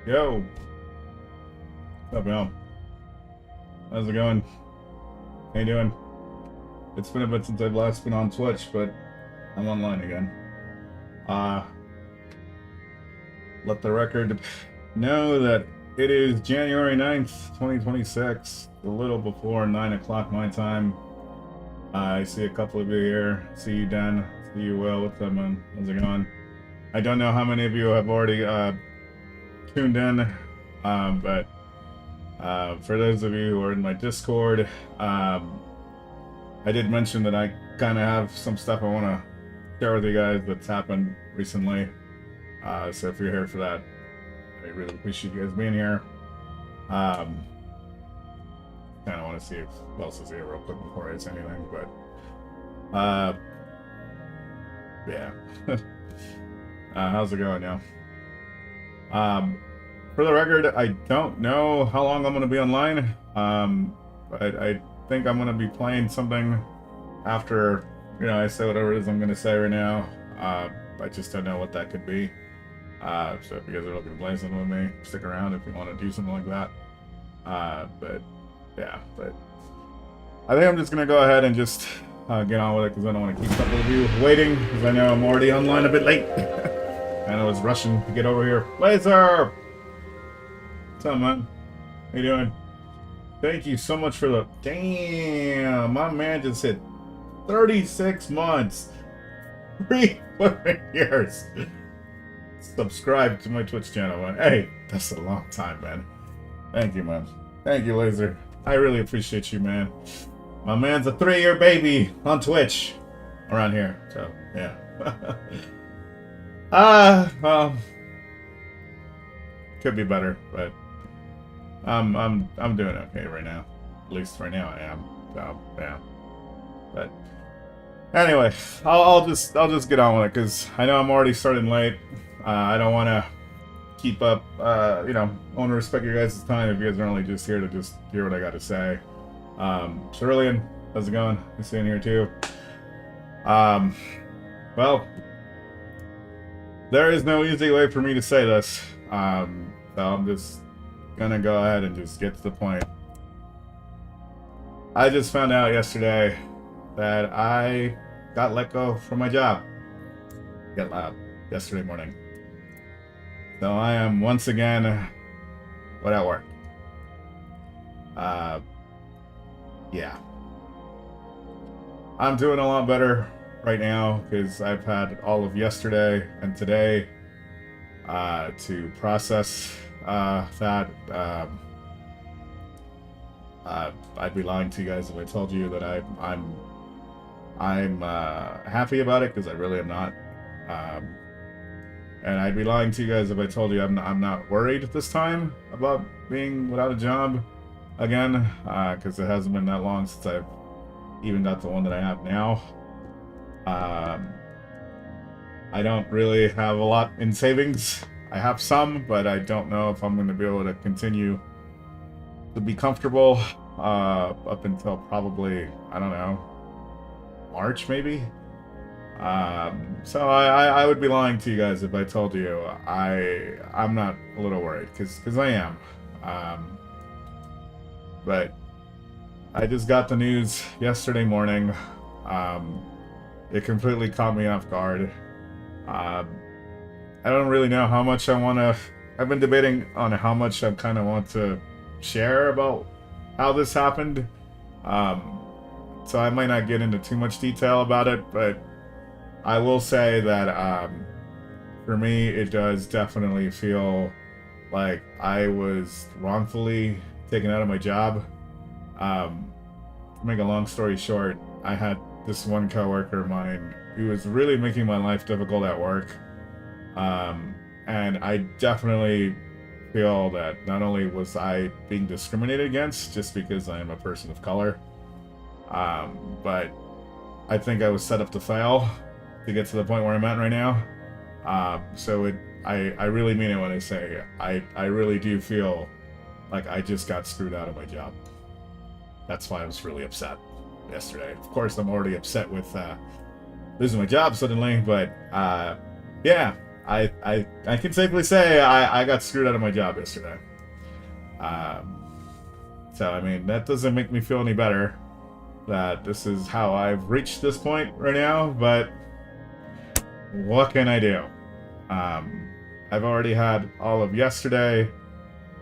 Yo, what's up, y'all? How's it going? How you doing? It's been a bit since I've last been on Twitch, but I'm online again. Let the record know that it is January 9th, 2026, a little before 9 o'clock my time. I see a couple of you here. See you, Dan. See you, Will. What's up, man? How's it going? I don't know how many of you have already tuned in, but for those of you who are in my Discord, I did mention that I kind of have some stuff I want to share with you guys that's happened recently. So if you're here for that, I really appreciate you guys being here. Kind of want to see if who else is here real quick before I say anything, but yeah. How's it going now? For the record, I don't know how long I'm going to be online, but I think I'm going to be playing something after, I say whatever it is I'm going to say right now. I just don't know what that could be. So if you guys are looking to play something with me, stick around if you want to do something like that. But I think I'm just going to go ahead and just get on with it because I don't want to keep a couple of you waiting because I know I'm already online a bit late. And I was rushing to get over here. Laser! What's up, man? How you doing? Thank you so much for the... Damn, my man just hit 36 months. 3 years. Subscribe to my Twitch channel, man. Hey, that's a long time, man. Thank you, man. Thank you, Laser. I really appreciate you, man. My man's a 3-year baby on Twitch around here, so yeah. Well, could be better, but I'm doing okay right now. At least right now I am. So yeah. But anyway, I'll just get on with it because I know I'm already starting late. I don't want to keep up. I want to respect your guys' time if you guys are only just here to just hear what I got to say. Cerulean, how's it going? I'm sitting here too. Well, there is no easy way for me to say this. So I'm just gonna go ahead and just get to the point. I just found out yesterday that I got let go from my job. Get loud. Yesterday morning. So I am once again without work. Yeah. I'm doing a lot better right now because I've had all of yesterday and today to process that. I'd be lying to you guys if I told you that I'm happy about it because I really am not. And I'd be lying to you guys if I told you I'm not worried this time about being without a job again, because it hasn't been that long since I've even got the one that I have now. I don't really have a lot in savings. I have some, but I don't know if I'm going to be able to continue to be comfortable up until probably, I don't know, March maybe. So I would be lying to you guys if I told you I'm not a little worried because I am. But I just got the news yesterday morning. It completely caught me off guard. I don't really know how much I want to... I've been debating on how much I kind of want to share about how this happened. So I might not get into too much detail about it, but I will say that for me, it does definitely feel like I was wrongfully taken out of my job. To make a long story short, I had this one coworker of mine who was really making my life difficult at work. And I definitely feel that not only was I being discriminated against just because I am a person of color, But I think I was set up to fail to get to the point where I'm at right now. I really mean it when I say I really do feel like I just got screwed out of my job. That's why I was really upset yesterday. Of course, I'm already upset with losing my job suddenly, but yeah, I can safely say I got screwed out of my job yesterday. So I mean, that doesn't make me feel any better that this is how I've reached this point right now, but what can I do? I've already had all of yesterday,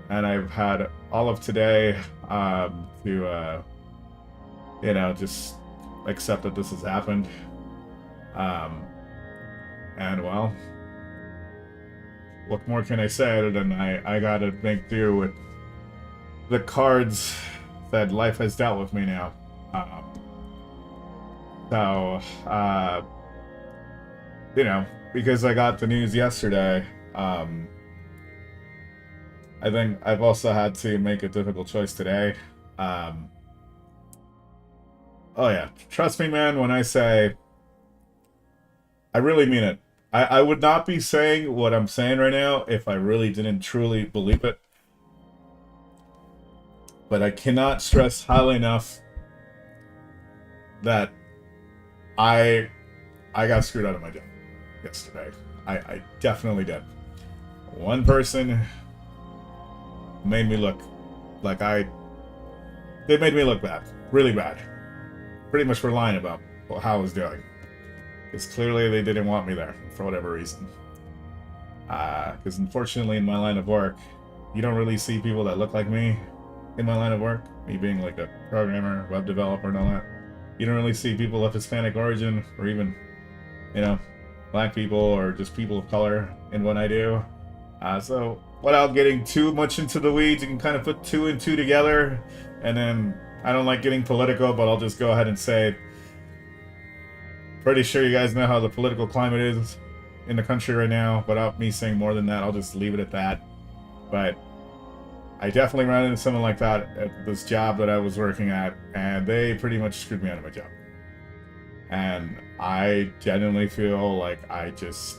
and I've had all of today to just accept that this has happened. And well, what more can I say other than I gotta make do with the cards that life has dealt with me now. Because I got the news yesterday, I think I've also had to make a difficult choice today. Oh yeah, trust me, man, when I say I really mean it. I would not be saying what I'm saying right now if I really didn't truly believe it. But I cannot stress highly enough that I got screwed out of my job yesterday. I definitely did. One person made me look like they made me look bad. Really bad. Pretty much for lying about how I was doing. Because clearly they didn't want me there for whatever reason. Because unfortunately in my line of work, you don't really see people that look like me in my line of work. Me being like a programmer, web developer and all that. You don't really see people of Hispanic origin or even, black people or just people of color in what I do. So without getting too much into the weeds, you can kind of put two and two together. And then I don't like getting political, but I'll just go ahead and say, pretty sure you guys know how the political climate is in the country right now. Without me saying more than that, I'll just leave it at that. But I definitely ran into someone like that at this job that I was working at, and they pretty much screwed me out of my job. And I genuinely feel like I just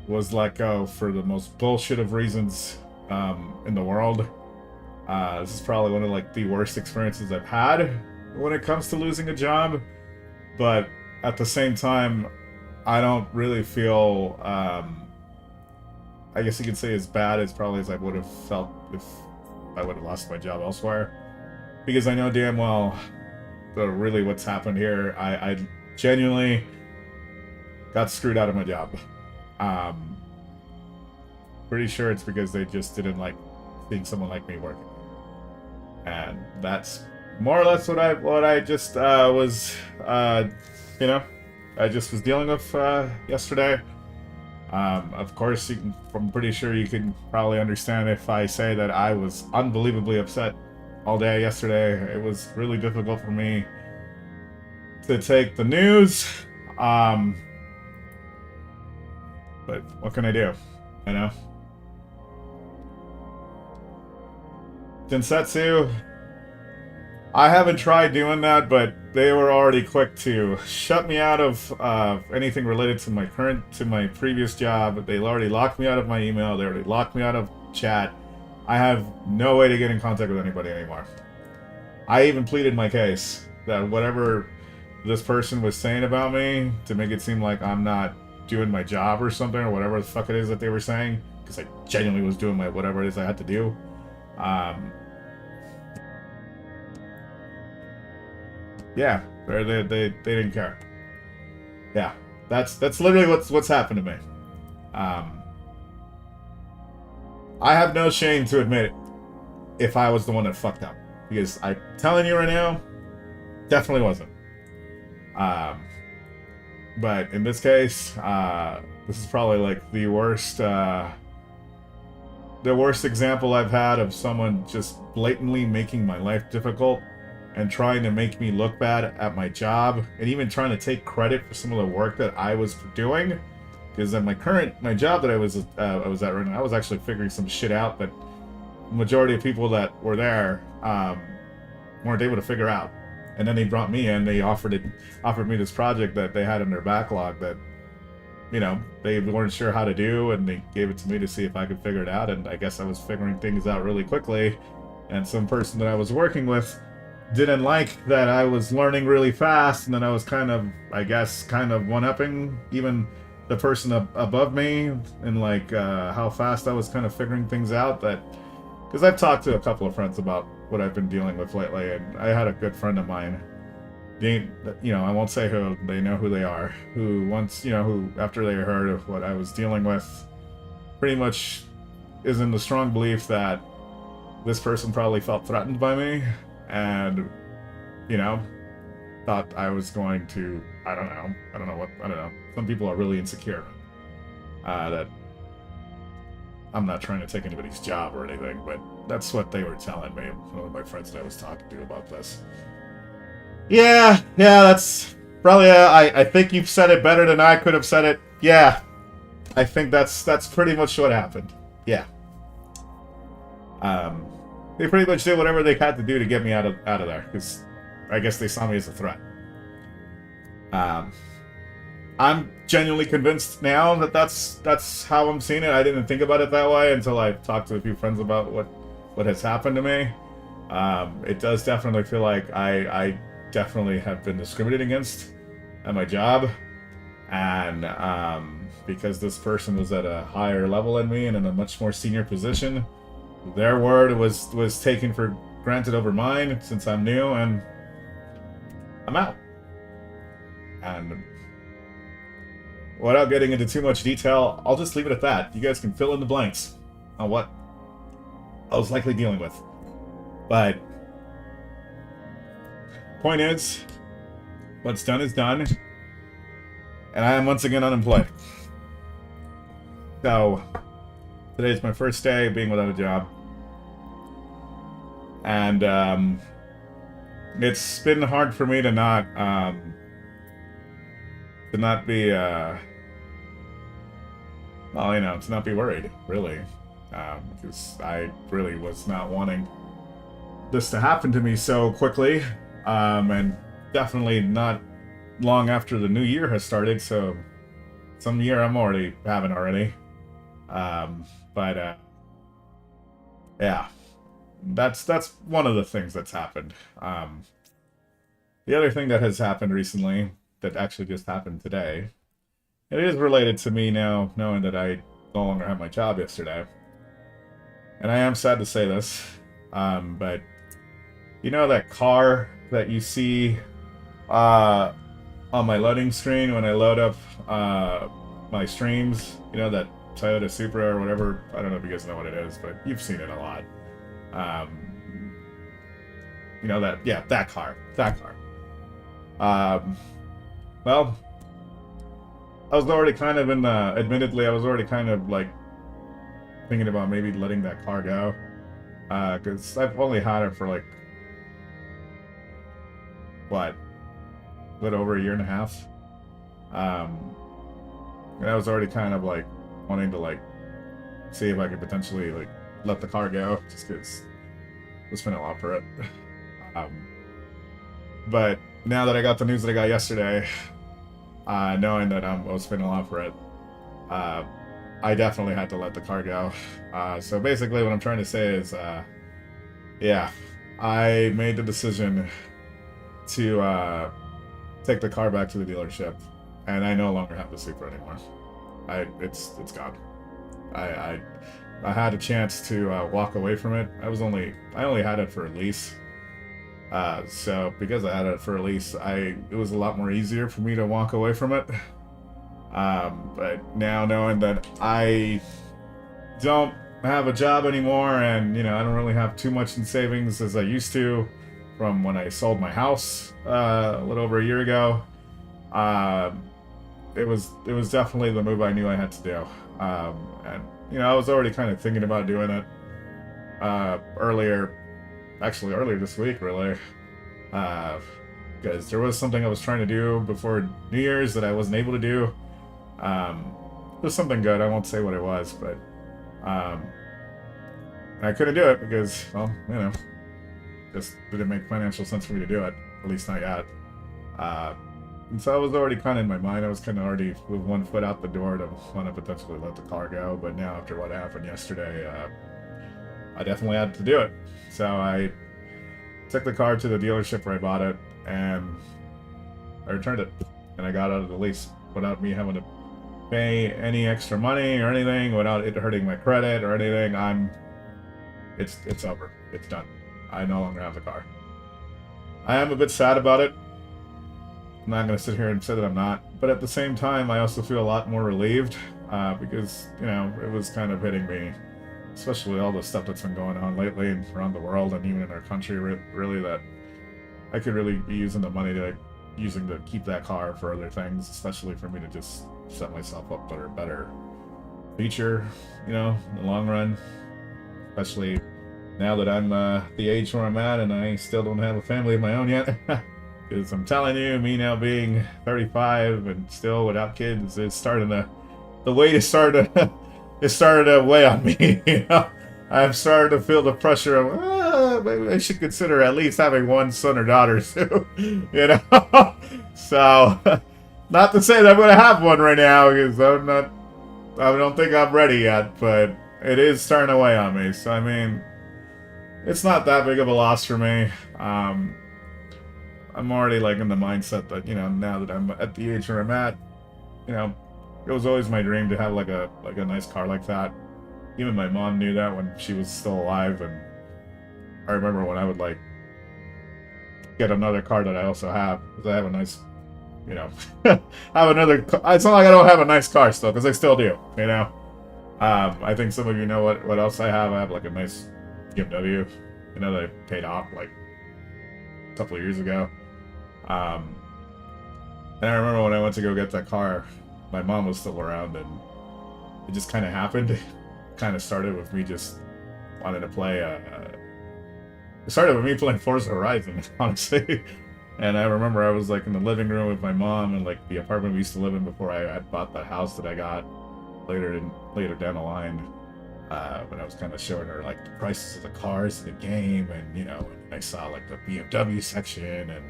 was let go for the most bullshit of reasons in the world. This is probably one of the worst experiences I've had when it comes to losing a job. But at the same time, I don't really feel, I guess you could say, as bad as probably as I would have felt if I would have lost my job elsewhere. Because I know damn well really what's happened here. I genuinely got screwed out of my job. Pretty sure it's because they just didn't like seeing someone like me working. And that's more or less what I just was, I just was dealing with yesterday. Of course, I'm pretty sure you can probably understand if I say that I was unbelievably upset all day yesterday. It was really difficult for me to take the news. But what can I do? Densetsu, I haven't tried doing that, but they were already quick to shut me out of anything related to my previous job. They already locked me out of my email. They already locked me out of chat. I have no way to get in contact with anybody anymore. I even pleaded my case that whatever this person was saying about me to make it seem like I'm not doing my job or something, or whatever the fuck it is that they were saying, because I genuinely was doing whatever it is I had to do. Yeah, they didn't care. Yeah, that's literally what's happened to me. I have no shame to admit it if I was the one that fucked up, because I'm telling you right now, definitely wasn't. But in this case, this is probably the worst example I've had of someone just blatantly making my life difficult and trying to make me look bad at my job, and even trying to take credit for some of the work that I was doing. Because at my job that I was at right now, I was actually figuring some shit out that the majority of people that were there weren't able to figure out. And then they brought me in. They offered me this project that they had in their backlog that, you know, they weren't sure how to do, and they gave it to me to see if I could figure it out. And I guess I was figuring things out really quickly. And some person that I was working with didn't like that I was learning really fast, and then I was kind of, I guess, kind of one-upping even the person above me, and like how fast I was kind of figuring things out. That because I've talked to a couple of friends about what I've been dealing with lately, and I had a good friend of mine, they, you know, I won't say who, they know who they are, who once, you know, who after they heard of what I was dealing with, pretty much is in the strong belief that this person probably felt threatened by me, and, you know, thought I was going to, I don't know. Some people are really insecure. That I'm not trying to take anybody's job or anything, but that's what they were telling me. One of my friends that I was talking to about this. Yeah, that's probably, I think you've said it better than I could have said it. Yeah, I think that's pretty much what happened. Yeah. They pretty much did whatever they had to do to get me out of there, because I guess they saw me as a threat. I'm genuinely convinced now that that's how I'm seeing it. I didn't think about it that way until I talked to a few friends about what has happened to me. It does definitely feel like I definitely have been discriminated against at my job, and because this person was at a higher level than me and in a much more senior position, their word was taken for granted over mine since I'm new, and I'm out. And without getting into too much detail, I'll just leave it at that. You guys can fill in the blanks on what I was likely dealing with. But point is, what's done is done, and I am once again unemployed. So today's my first day being without a job, and it's been hard for me to not be well, you know, to not be worried, really, because I really was not wanting this to happen to me so quickly, and definitely not long after the new year has started. So some year I'm already having already, but yeah, that's one of the things that's happened. The other thing that has happened recently, that actually just happened today, it is related to me now knowing that I no longer have my job yesterday. And I am sad to say this, but you know that car that you see on my loading screen when I load up my streams, you know, that Toyota Supra or whatever, I don't know if you guys know what it is, but you've seen it a lot. You know that, yeah, that car. Well, I was already kind of in admittedly, I was already kind of like thinking about maybe letting that car go, because I've only had it for like, what, a little over a year and a half, and I was already kind of like wanting to like see if I could potentially like let the car go, just because I was spending a lot for it. But now that I got the news that I got yesterday, knowing that I was spending a lot for it, I definitely had to let the car go. So basically what I'm trying to say is, yeah, I made the decision to take the car back to the dealership, and I no longer have the Supra anymore. It's gone. I had a chance to walk away from it. I only had it for a lease. So because I had it for a lease, it was a lot more easier for me to walk away from it. But now knowing that I don't have a job anymore, and you know, I don't really have too much in savings as I used to from when I sold my house a little over a year ago, it was definitely the move I knew I had to do. And you know, I was already kind of thinking about doing it earlier this week, really, because there was something I was trying to do before New Year's that I wasn't able to do. It was something good. I won't say what it was, but I couldn't do it because, well, you know, just didn't make financial sense for me to do it. at least not yet. And so I was already kind of in my mind. I was kind of already with one foot out the door to want to potentially let the car go. But now, after what happened yesterday, I definitely had to do it. So I took the car to the dealership where I bought it, and I returned it. And I got out of the lease without me having to pay any extra money or anything, without it hurting my credit or anything. It's over. It's done. I no longer have the car. I am a bit sad about it. I'm not going to sit here and say that I'm not, but at the same time, I also feel a lot more relieved because, you know, it was kind of hitting me, especially all the stuff that's been going on lately and around the world and even in our country, really, that I could really be using the money to keep that car for other things, especially for me to just set myself up for a better future, you know, in the long run, especially now that I'm the age where I'm at and I still don't have a family of my own yet. Because I'm telling you, me now being 35 and still without kids, it's starting to, the weight is starting to weigh on me. You know, I'm starting to feel the pressure of, maybe I should consider at least having one son or daughter too. You know, so not to say that I'm going to have one right now, because I don't think I'm ready yet, but it is starting to weigh on me. So I mean, it's not that big of a loss for me. I'm already like in the mindset that, you know, now that I'm at the age where I'm at, you know, it was always my dream to have like a nice car like that. Even my mom knew that when she was still alive, and I remember when I would like get another car that I also have, because I have a nice, you know, I have another. It's not like I don't have a nice car still, because I still do. You know, I think some of you know what else I have. I have like a nice BMW, you know, that I paid off like a couple of years ago. And I remember when I went to go get that car, my mom was still around, and it just kind of happened. It kind of started with me just wanting to play. It started with me playing Forza Horizon, honestly. And I remember I was like in the living room with my mom and like the apartment we used to live in before I had bought the house that I got later down the line. When I was kind of showing her like the prices of the cars in the game, and you know, and I saw like the BMW section, and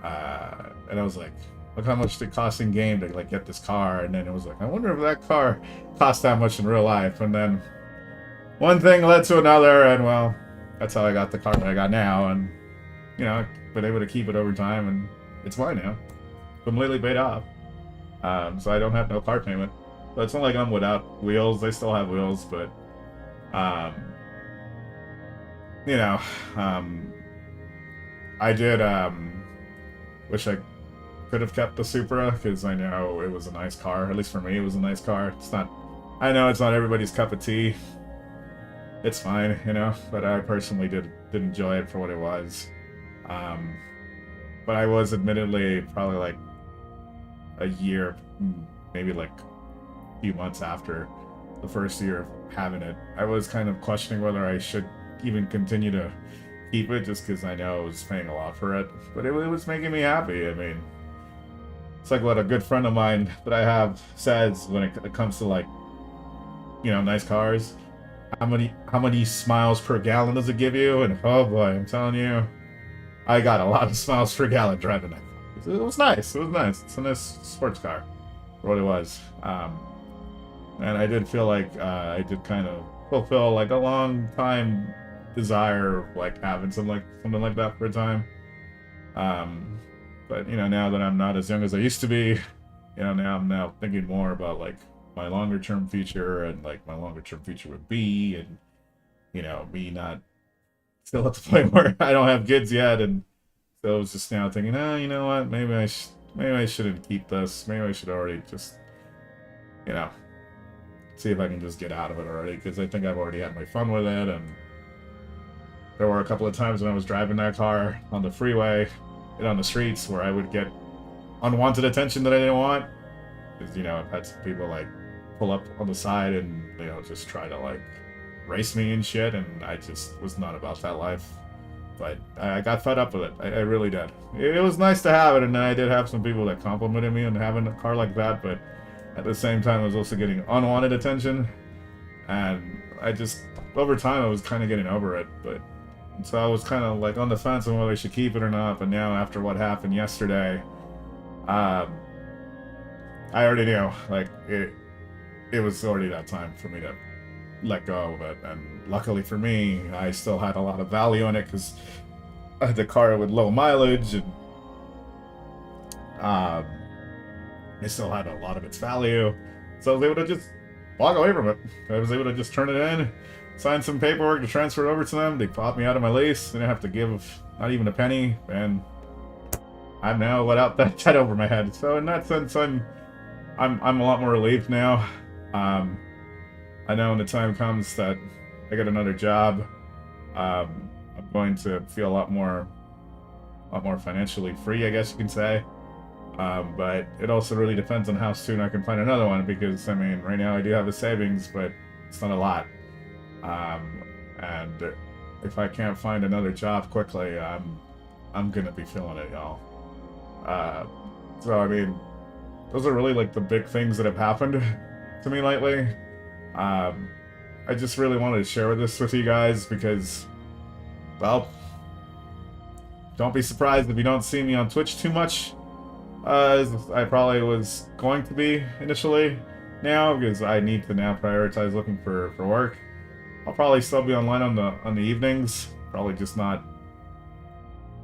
I was like, look how much it costs in game to like get this car. And then it was like, I wonder if that car costs that much in real life. And then one thing led to another, and well, that's how I got the car that I got now. And you know, been able to keep it over time, and it's mine now, completely paid off. So I don't have no car payment. But it's not like I'm without wheels. They still have wheels, but you know, I did wish I could have kept the Supra, because I know it was a nice car. At least for me, it was a nice car. It's not, I know it's not everybody's cup of tea. It's fine, you know, but I personally did enjoy it for what it was. But I was admittedly probably like a year, maybe like a few months after the first year of having it, I was kind of questioning whether I should even continue to keep it, just because I know I was paying a lot for it. But it was making me happy. I mean, it's like what a good friend of mine that I have says when it comes to like, you know, nice cars. How many smiles per gallon does it give you? And oh boy, I'm telling you, I got a lot of smiles per gallon driving that car. It was nice. It was nice. It's a nice sports car for what it was. And I did feel like I did kind of fulfill like a long time desire of like having something like that for a time. But you know, now that I'm not as young as I used to be, you know, now I'm thinking more about like my longer term future, and like my longer term future would be, and you know, me not still at the point where I don't have kids yet, and so I was just now thinking, you know what, maybe I shouldn't keep this. Maybe I should already just, you know, see if I can just get out of it already, because I think I've already had my fun with it. And there were a couple of times when I was driving that car on the freeway and on the streets where I would get unwanted attention that I didn't want, because, you know, I've had some people like pull up on the side and, you know, just try to like race me and shit, and I just was not about that life. But I got fed up with it. I really did. It was nice to have it, and then I did have some people that complimented me on having a car like that, but at the same time I was also getting unwanted attention, and I just, over time I was kind of getting over it. But So I was kind of like on the fence on whether I should keep it or not. But now, after what happened yesterday, um, I already knew, like, it was already that time for me to let go of it. And luckily for me, I still had a lot of value in it because I had the car with low mileage, and um, it still had a lot of its value. So I was able to just walk away from it. I was able to just turn it in, sign some paperwork to transfer it over to them. They bought me out of my lease. Didn't have to give not even a penny, and I'm now let out that debt over my head. So in that sense, I'm a lot more relieved now. I know when the time comes that I get another job, I'm going to feel a lot more financially free, I guess you can say. But it also really depends on how soon I can find another one, because I mean, right now I do have a savings, but it's not a lot. And if I can't find another job quickly, I'm gonna be feeling it, y'all. So I mean, those are really like the big things that have happened to me lately. I just really wanted to share this with you guys because, well, don't be surprised if you don't see me on Twitch too much. As I probably was going to be initially now, because I need to now prioritize looking for work. I'll probably still be online on the evenings, probably just not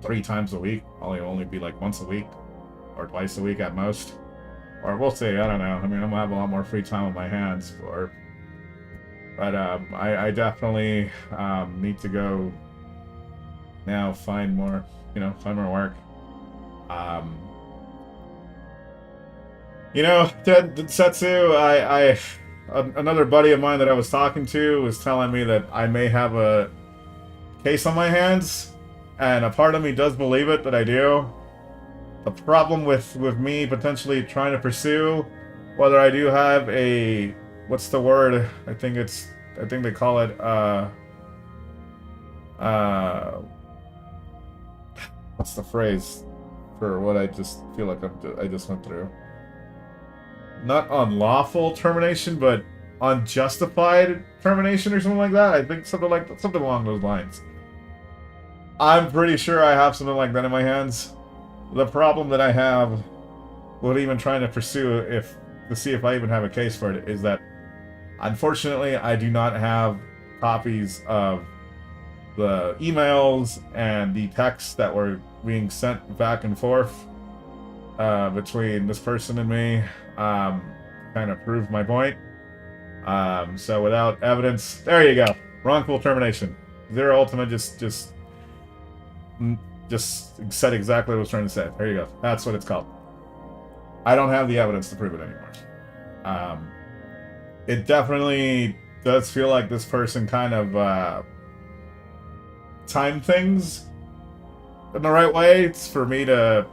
3 times a week. Probably only be like once a week or twice a week at most. Or we'll see, I don't know. I mean, I'm gonna have a lot more free time on my hands but I definitely need to go now find more, work. Setsu, another buddy of mine that I was talking to was telling me that I may have a case on my hands, and a part of me does believe it that I do. The problem with me potentially trying to pursue whether I do have a, what's the word? I think they call it what's the phrase for what I just feel like I just went through? Not unlawful termination, but unjustified termination or something like that. I think something along those lines. I'm pretty sure I have something like that in my hands. The problem that I have with even trying to pursue to see if I even have a case for it is that, unfortunately, I do not have copies of the emails and the texts that were being sent back and forth between this person and me. Kind of prove my point. So without evidence, there you go. Wrongful termination. Zero Ultimate just said exactly what I was trying to say. There you go. That's what it's called. I don't have the evidence to prove it anymore. It definitely does feel like this person kind of timed things in the right way. It's for me to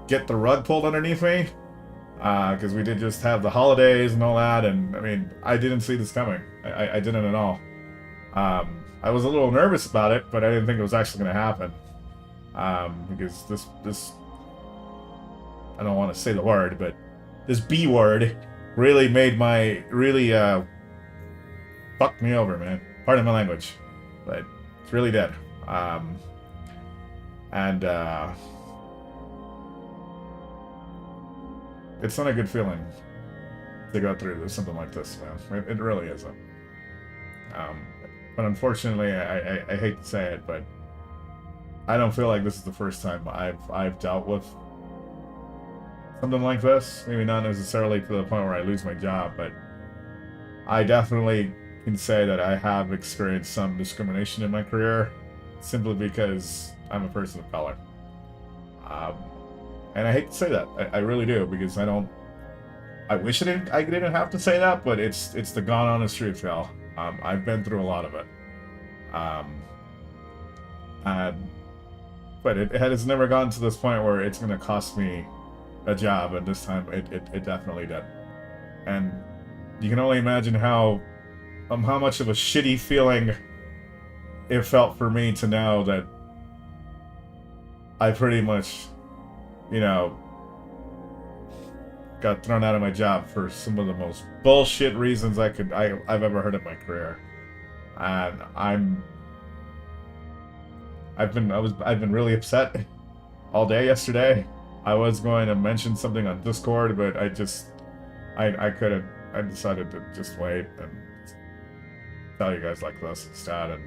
get the rug pulled underneath me. Because we did just have the holidays and all that, and I mean, I didn't see this coming. I didn't at all. I was a little nervous about it, but I didn't think it was actually going to happen. Because this I don't want to say the word, but this B word really fucked me over, man. Pardon my language, but it's really did. It's not a good feeling to go through something like this, man. It really isn't. But unfortunately, I hate to say it, but I don't feel like this is the first time I've dealt with something like this. Maybe not necessarily to the point where I lose my job, but I definitely can say that I have experienced some discrimination in my career simply because I'm a person of color. And I hate to say that. I really do, because I wish I didn't have to say that, but it's the gone honest truth, y'all. I've been through a lot of it. But it has never gotten to this point where it's going to cost me a job, and this time it definitely did. And you can only imagine how much of a shitty feeling it felt for me to know that I pretty much, got thrown out of my job for some of the most bullshit reasons I've ever heard in my career. And I've been really upset all day yesterday. I was going to mention something on Discord, but I couldn't. I decided to just wait and tell you guys like this instead. And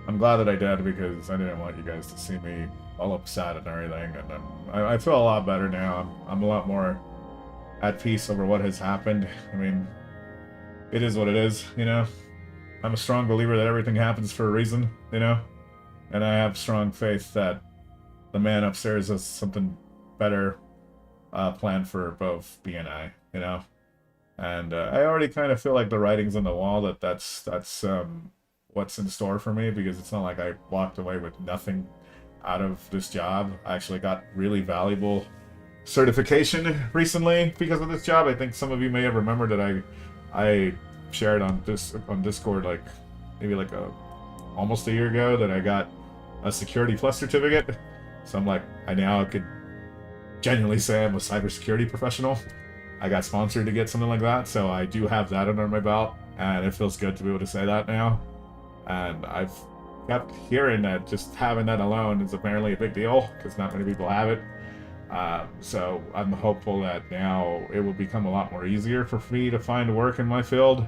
I'm glad that I did, because I didn't want you guys to see me all upset and everything. And I feel a lot better now. I'm a lot more at peace over what has happened. I mean, it is what it is, you know? I'm a strong believer that everything happens for a reason, you know? And I have strong faith that the man upstairs has something better planned for both B and I, you know? And I already kind of feel like the writing's on the wall that that's what's in store for me, because it's not like I walked away with nothing out of this job. I actually got really valuable certification recently because of this job. I think some of you may have remembered that I shared on Discord like maybe like almost a year ago that I got a Security Plus certificate. So I'm like, I now could genuinely say I'm a cybersecurity professional. I got sponsored to get something like that, so I do have that under my belt, and it feels good to be able to say that now. And I've kept hearing that just having that alone is apparently a big deal, because not many people have it. So I'm hopeful that now it will become a lot more easier for me to find work in my field,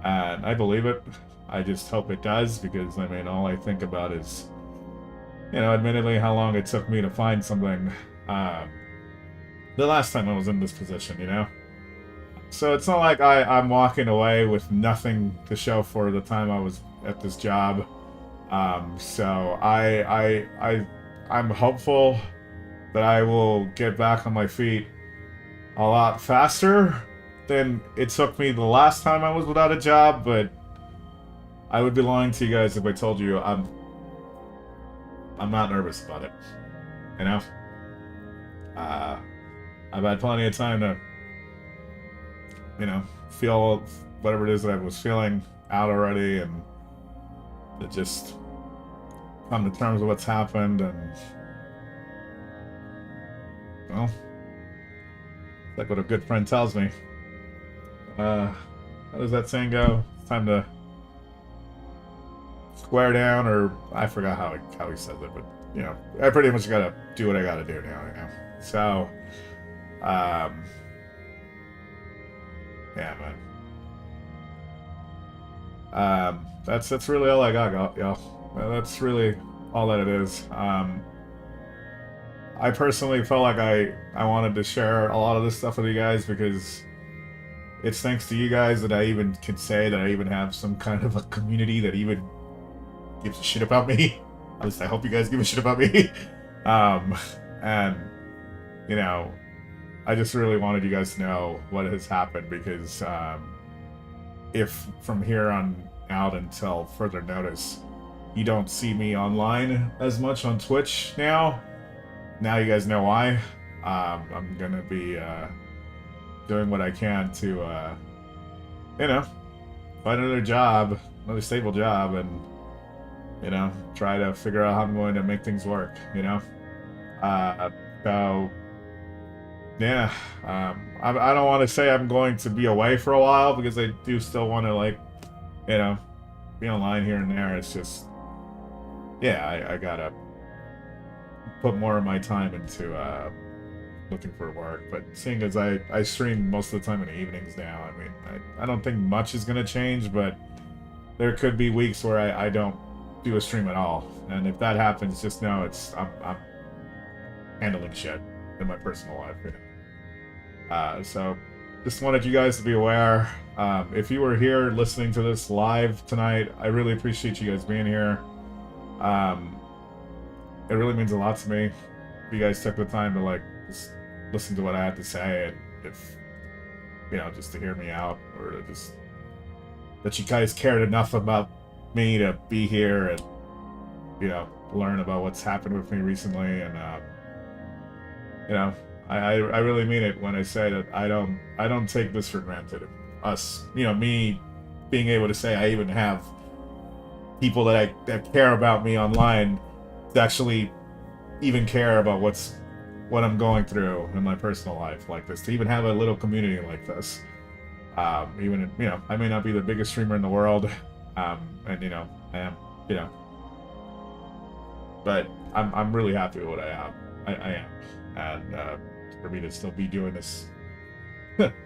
and I believe it. I just hope it does, because I mean, all I think about is, you know, admittedly how long it took me to find something the last time I was in this position, you know? So it's not like I'm walking away with nothing to show for the time I was at this job. So I'm hopeful that I will get back on my feet a lot faster than it took me the last time I was without a job, but I would be lying to you guys if I told you I'm not nervous about it, you know? I've had plenty of time to, you know, feel whatever it is that I was feeling out already, and to just come to terms with what's happened. And well, like what a good friend tells me. How does that saying go? It's time to square down, or I forgot how he says it, but you know, I pretty much gotta do what I gotta do now, you know. So, yeah, man. That's really all I got, y'all. That's really all that it is. I personally felt like I wanted to share a lot of this stuff with you guys, because it's thanks to you guys that I even can say that I even have some kind of a community that even gives a shit about me. At least I hope you guys give a shit about me. And you know, I just really wanted you guys to know what has happened, because if from here on out until further notice you don't see me online as much on Twitch now you guys know why. I'm gonna be doing what I can to you know, find another job, another stable job, and you know, try to figure out how I'm going to make things work, you know. So yeah, I don't want to say I'm going to be away for a while, because I do still want to, like, you know, be online here and there. It's just, yeah, I gotta put more of my time into looking for work. But seeing as I stream most of the time in the evenings now, I mean, I don't think much is gonna change, but there could be weeks where I don't do a stream at all, and if that happens, just know it's I'm handling shit in my personal life, you know. So just wanted you guys to be aware. If you were here listening to this live tonight, I really appreciate you guys being here. It really means a lot to me if you guys took the time to, like, just listen to what I had to say, and if, you know, just to hear me out, or to just that you guys cared enough about me to be here and, you know, learn about what's happened with me recently. And you know, I really mean it when I say that I don't take this for granted. Us, you know, me being able to say I even have people that care about me online to actually even care about what I'm going through in my personal life like this, to even have a little community like this. Even, you know, I may not be the biggest streamer in the world, and you know, I am, you know, But I'm really happy with what I have. I am. And for me to still be doing this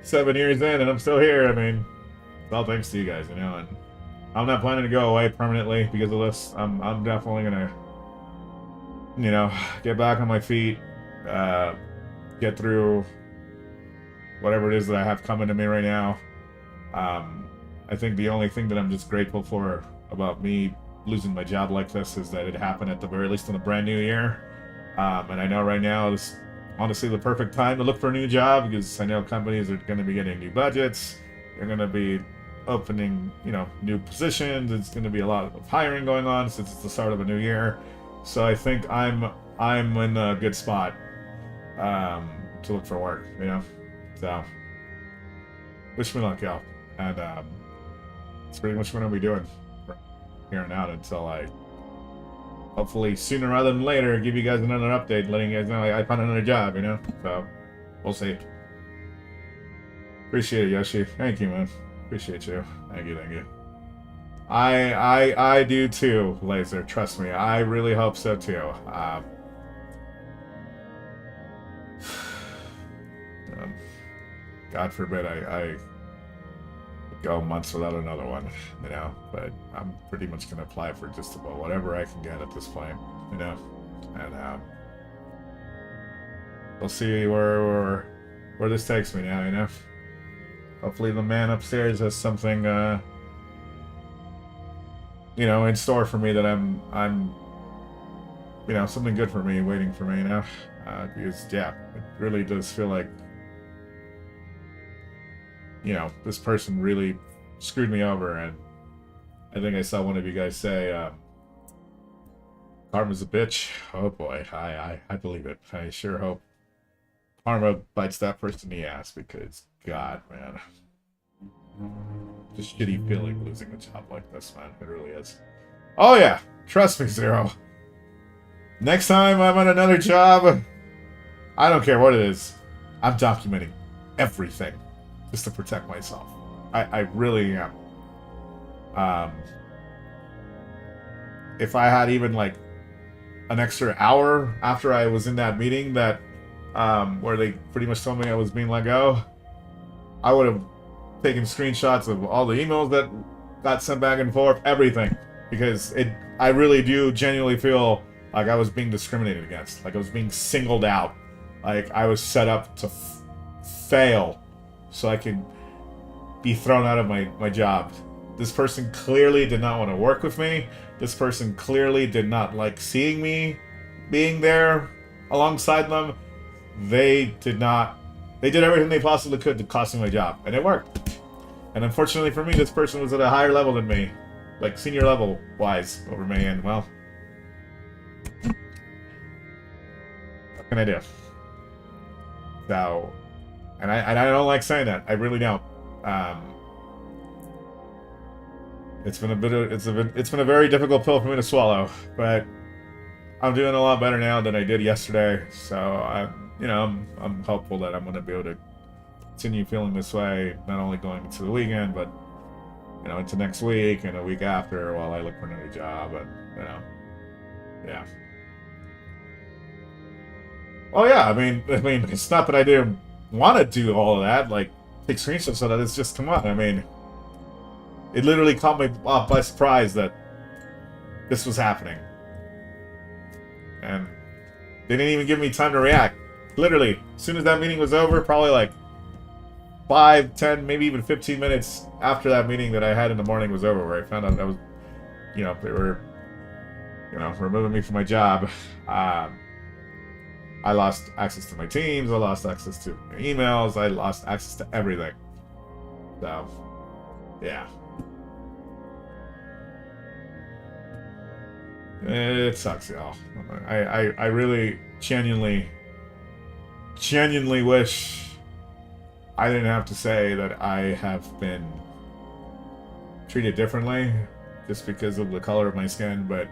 7 years in and I'm still here, I mean, it's all thanks to you guys, you know. And I'm not planning to go away permanently because of this. I'm definitely gonna, you know, get back on my feet, get through whatever it is that I have coming to me right now. I think the only thing that I'm just grateful for about me losing my job like this is that it happened at the very least in a brand new year. And I know right now is honestly the perfect time to look for a new job because I know companies are going to be getting new budgets. They're going to be opening, you know, new positions. It's going to be a lot of hiring going on since it's the start of a new year. So I think I'm in a good spot to look for work, you know. So wish me luck, y'all. And it's pretty much what I'll be doing from here on out until I, hopefully sooner rather than later, give you guys another update, letting you guys know I found another job, you know? So, we'll see. Appreciate it, Yoshi. Thank you, man. Appreciate you. Thank you. I do too, Laser. Trust me. I really hope so too. God forbid I go months without another one, you know, but I'm pretty much gonna apply for just about whatever I can get at this point, you know, and we'll see where this takes me now, you know. Hopefully the man upstairs has something you know, in store for me that I'm you know, something good for me waiting for me, you know, because yeah, it really does feel like, you know, this person really screwed me over. And I think I saw one of you guys say, karma's a bitch. Oh boy, I believe it. I sure hope karma bites that person in the ass because, God, man. Just shitty feeling losing a job like this, man. It really is. Oh yeah, trust me, Zero. Next time I'm on another job, I don't care what it is, I'm documenting everything. Just to protect myself. I really am. If I had even like an extra hour after I was in that meeting that where they pretty much told me I was being let go, I would have taken screenshots of all the emails that got sent back and forth, everything. Because I really do genuinely feel like I was being discriminated against. Like I was being singled out. Like I was set up to fail so I could be thrown out of my job. This person clearly did not want to work with me. This person clearly did not like seeing me being there alongside them. They did everything they possibly could to cost me my job, and it worked. And unfortunately for me, this person was at a higher level than me, like senior level wise over me, and well, what can I do? So, and I don't like saying that. I really don't. It's been a very difficult pill for me to swallow, but I'm doing a lot better now than I did yesterday. So I'm hopeful that I'm going to be able to continue feeling this way, not only going into the weekend, but you know, into next week and a week after while I look for another job. And you know, yeah. Well, yeah. I mean, it's not that I didn't want to do all of that, like take screenshots of that. It's just, come on. I mean, it literally caught me off by surprise that this was happening, and they didn't even give me time to react. Literally, as soon as that meeting was over, probably like 5, 10, maybe even 15 minutes after that meeting that I had in the morning was over, where I found out that was, you know, they were, you know, removing me from my job. I lost access to my teams. I lost access to my emails. I lost access to everything. So, yeah. It sucks, y'all. I really genuinely wish I didn't have to say that I have been treated differently just because of the color of my skin, but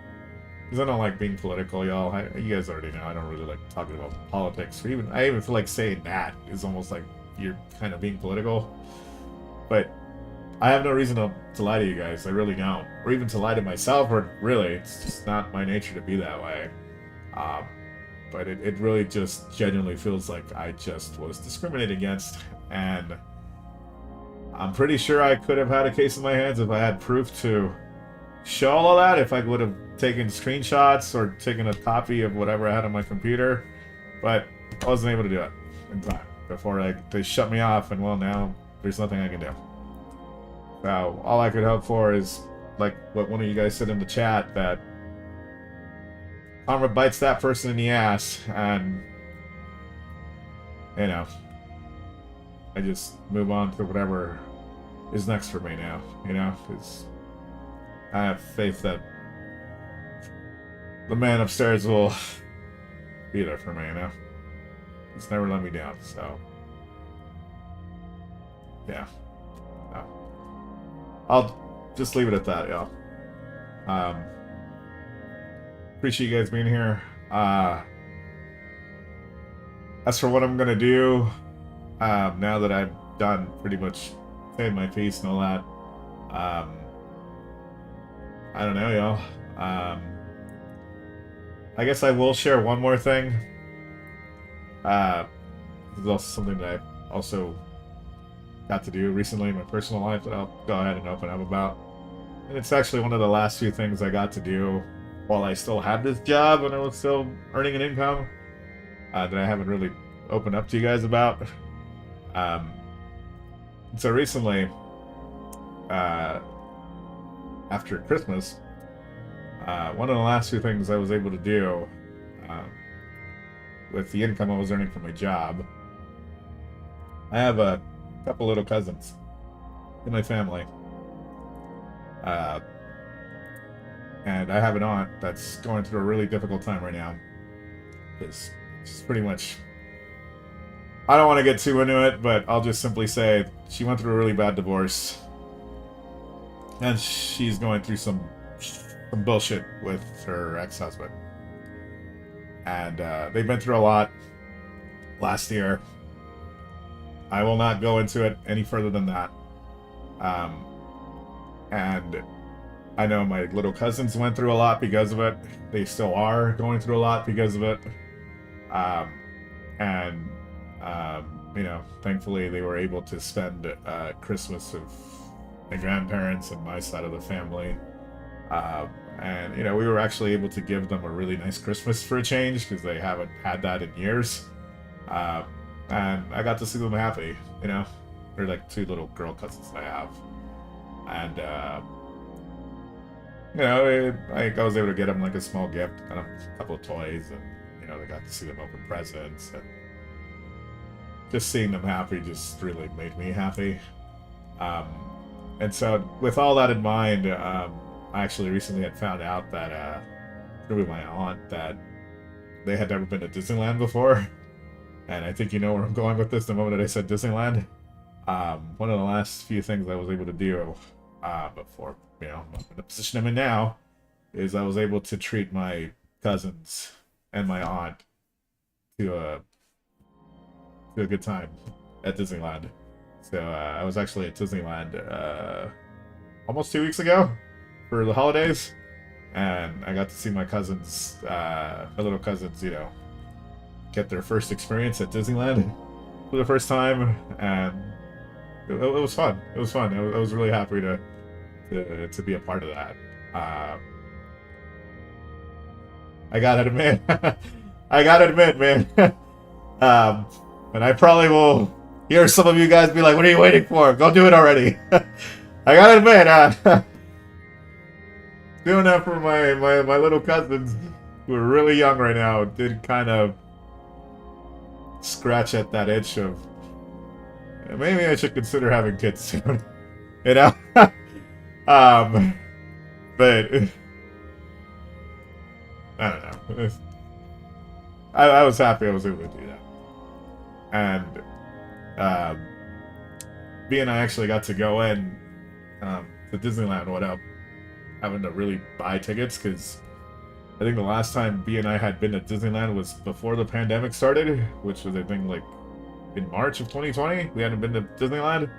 because I don't like being political, y'all. You guys already know I don't really like talking about politics. Or I even feel like saying that is almost like you're kind of being political. But I have no reason to lie to you guys. I really don't, or even to lie to myself. Or really, it's just not my nature to be that way. Um, but it really just genuinely feels like I just was discriminated against, and I'm pretty sure I could have had a case in my hands if I had proof to show all of that. If I would have taken screenshots or taken a copy of whatever I had on my computer, but I wasn't able to do it in time before they shut me off. And well, now there's nothing I can do. So all I could hope for is, like what one of you guys said in the chat, that karma bites that person in the ass, and you know, I just move on to whatever is next for me now, you know, because I have faith that the man upstairs will be there for me, you know. He's never let me down, so yeah. No. I'll just leave it at that, y'all. Appreciate you guys being here. As for what I'm gonna do, now that I've done pretty much saying my piece and all that, I don't know, y'all. I guess I will share one more thing. This is also something that I also got to do recently in my personal life that I'll go ahead and open up about. And it's actually one of the last few things I got to do while I still had this job and I was still earning an income, that I haven't really opened up to you guys about. So recently, after Christmas, one of the last few things I was able to do with the income I was earning from my job, I have a couple little cousins in my family. And I have an aunt that's going through a really difficult time right now. It's pretty much... I don't want to get too into it, but I'll just simply say she went through a really bad divorce. And she's going through some bullshit with her ex-husband. And they've been through a lot last year. I will not go into it any further than that. And I know my little cousins went through a lot because of it. They still are going through a lot because of it. You know, thankfully they were able to spend Christmas with my grandparents and my side of the family. And, you know, we were actually able to give them a really nice Christmas for a change because they haven't had that in years. And I got to see them happy, you know. They're like two little girl cousins I have. And, you know, I was able to get them like a small gift, kind of a couple of toys, and, you know, they got to see them open presents. And just seeing them happy just really made me happy. And so with all that in mind, I actually recently had found out that through my aunt that they had never been to Disneyland before. And I think you know where I'm going with this the moment that I said Disneyland. One of the last few things I was able to do before, you know, in the position I'm in now, is I was able to treat my cousins and my aunt to a good time at Disneyland. So I was actually at Disneyland almost 2 weeks ago for the holidays, and I got to see my cousins, my little cousins, you know, get their first experience at Disneyland for the first time, and it was fun. It was fun. I was really happy to be a part of that. I gotta admit, man. And I probably will hear some of you guys be like, "What are you waiting for? Go do it already." I gotta admit, doing that for my little cousins who are really young right now did kind of scratch at that itch of maybe I should consider having kids soon, you know. But I don't know. I was happy I was able to do that, and B and I actually got to go in to Disneyland without having to really buy tickets, because I think the last time B and I had been to Disneyland was before the pandemic started, which was I think like in March of 2020. We hadn't been to Disneyland,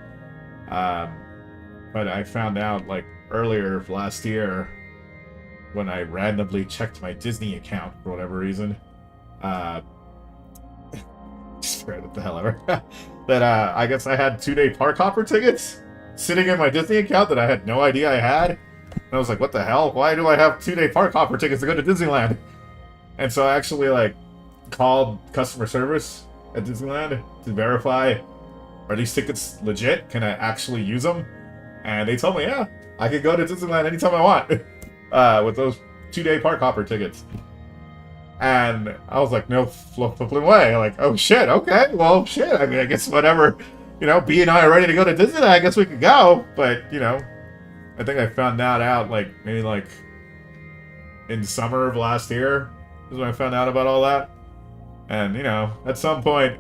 but I found out like earlier last year when I randomly checked my Disney account for whatever reason. Uh, scared what the hell ever. That I guess I had 2-day park hopper tickets sitting in my Disney account that I had no idea I had. And I was like, what the hell? Why do I have 2-day park hopper tickets to go to Disneyland? And so I actually like called customer service at Disneyland to verify, are these tickets legit? Can I actually use them? And they told me, yeah, I could go to Disneyland anytime I want with those 2-day park hopper tickets. And I was like, no flipping way. Like, oh shit, okay, well shit. I mean, I guess whatever, you know, B and I are ready to go to Disneyland, I guess we could go. But, you know, I think I found that out like maybe like in summer of last year is when I found out about all that. And, you know, at some point,